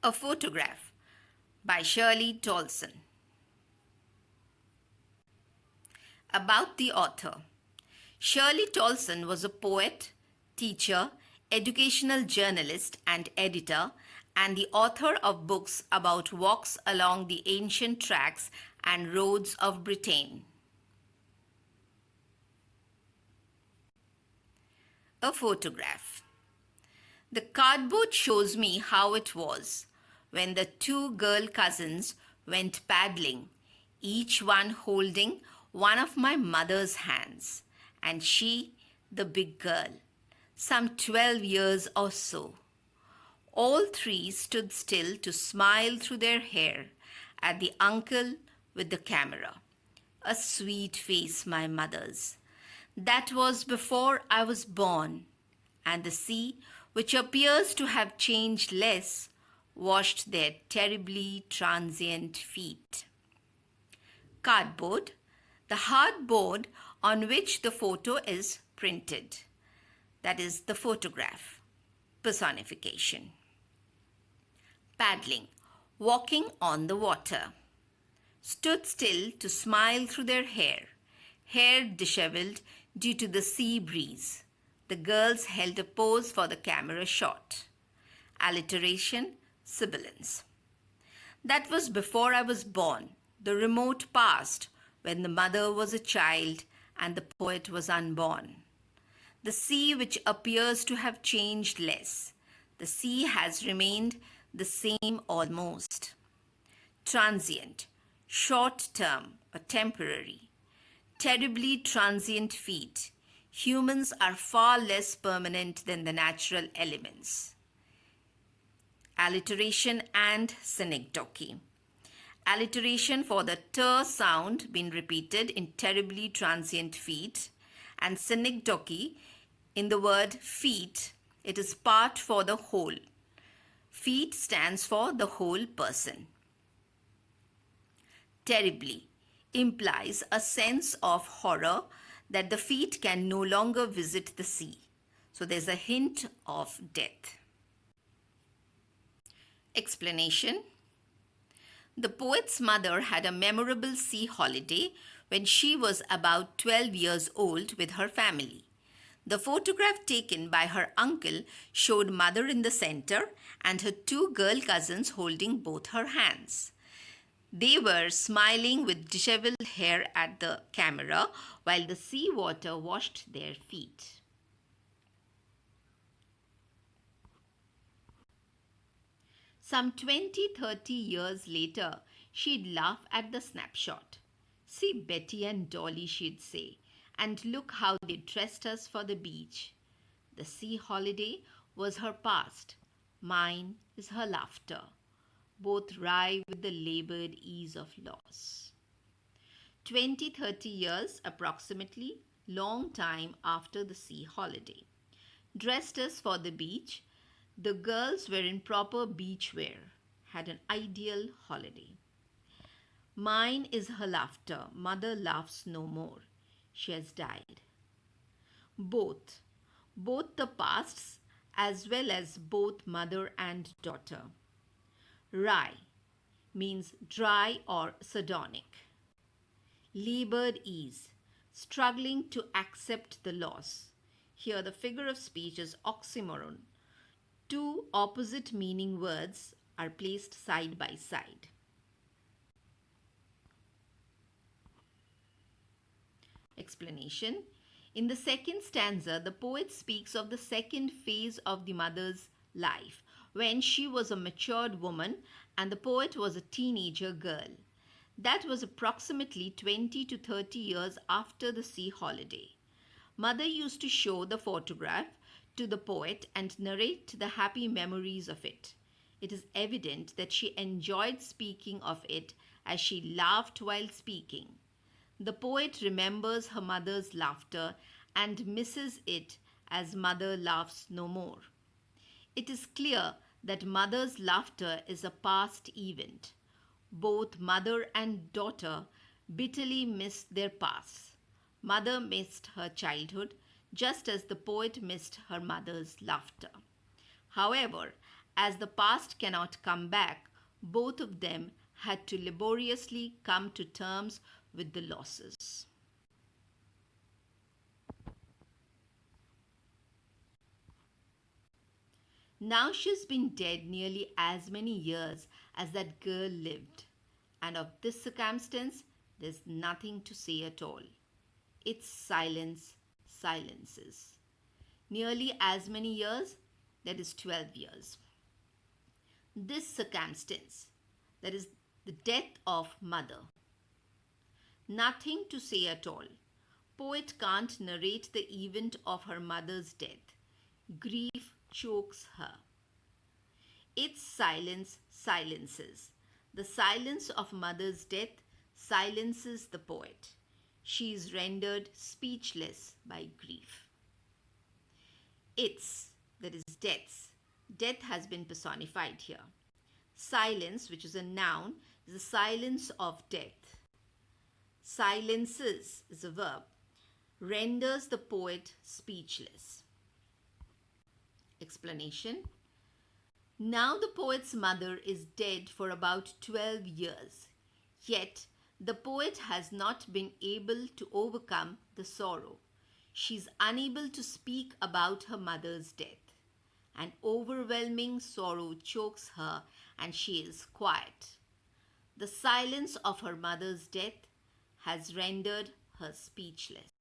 A Photograph by Shirley Tolson. About the author. Shirley Tolson was a poet, teacher, educational journalist, and editor, and the author of books about walks along the ancient tracks and roads of Britain. A Photograph. The cardboard shows me how it was when the two girl cousins went paddling, each one holding one of my mother's hands, and she, the big girl, some 12 years or so. All three stood still to smile through their hair at the uncle with the camera. A sweet face, my mother's. That was before I was born, and the sea, which appears to have changed less, washed their terribly transient feet. Cardboard, the hard board on which the photo is printed. That is the photograph. Personification. Paddling, walking on the water. Stood still to smile through their hair disheveled due to the sea breeze. The girls held a pose for the camera shot. Alliteration, sibilance. That was before I was born, the remote past, when the mother was a child and the poet was unborn. The sea which appears to have changed less. The sea has remained the same almost. Transient, short term or temporary. Terribly transient feat. Humans are far less permanent than the natural elements. Alliteration and synecdoche. Alliteration for the ter sound being repeated in terribly transient feet, and synecdoche in the word feet, it is part for the whole. Feet stands for the whole person. Terribly implies a sense of horror that the feet can no longer visit the sea. So there's a hint of death. Explanation. The poet's mother had a memorable sea holiday when she was about 12 years old with her family. The photograph taken by her uncle showed mother in the center and her two girl cousins holding both her hands. They were smiling with disheveled hair at the camera while the sea water washed their feet. Some 20-30 years later, she'd laugh at the snapshot. See Betty and Dolly, she'd say, and look how they dressed us for the beach. The sea holiday was her past. Mine is her laughter. Both wry with the labored ease of loss. 20-30 years approximately, long time after the sea holiday. Dressed us for the beach, the girls were in proper beach wear, had an ideal holiday. Mine is her laughter, mother laughs no more. She has died. Both the pasts as well as both mother and daughter. Wry means dry or sardonic. Labored ease, struggling to accept the loss. Here the figure of speech is oxymoron. Two opposite meaning words are placed side by side. Explanation. In the second stanza, the poet speaks of the second phase of the mother's life, when she was a matured woman and the poet was a teenager girl. That was approximately 20 to 30 years after the sea holiday. Mother used to show the photograph to the poet and narrate the happy memories of it. It is evident that she enjoyed speaking of it as she laughed while speaking. The poet remembers her mother's laughter and misses it as mother laughs no more. It is clear that mother's laughter is a past event. Both mother and daughter bitterly missed their pasts. Mother missed her childhood just as the poet missed her mother's laughter. However, As the past cannot come back, both of them had to laboriously come to terms with the losses. Now she's been dead nearly as many years as that girl lived, and of this circumstance there's nothing to say at all. It's silence, silences. Nearly as many years, that is 12 years. This circumstance, that is the death of mother. Nothing to say at all. Poet can't narrate the event of her mother's death. Grief chokes her. Its silence silences. The silence of mother's death silences the poet. She is rendered speechless by grief. Its, that is death's, death has been personified here. Silence, which is a noun, is the silence of death. Silences is a verb. Renders the poet speechless. Explanation. Now the poet's mother is dead for about 12 years, yet the poet has not been able to overcome the sorrow. She is unable to speak about her mother's death. An overwhelming sorrow chokes her and she is quiet. The silence of her mother's death has rendered her speechless.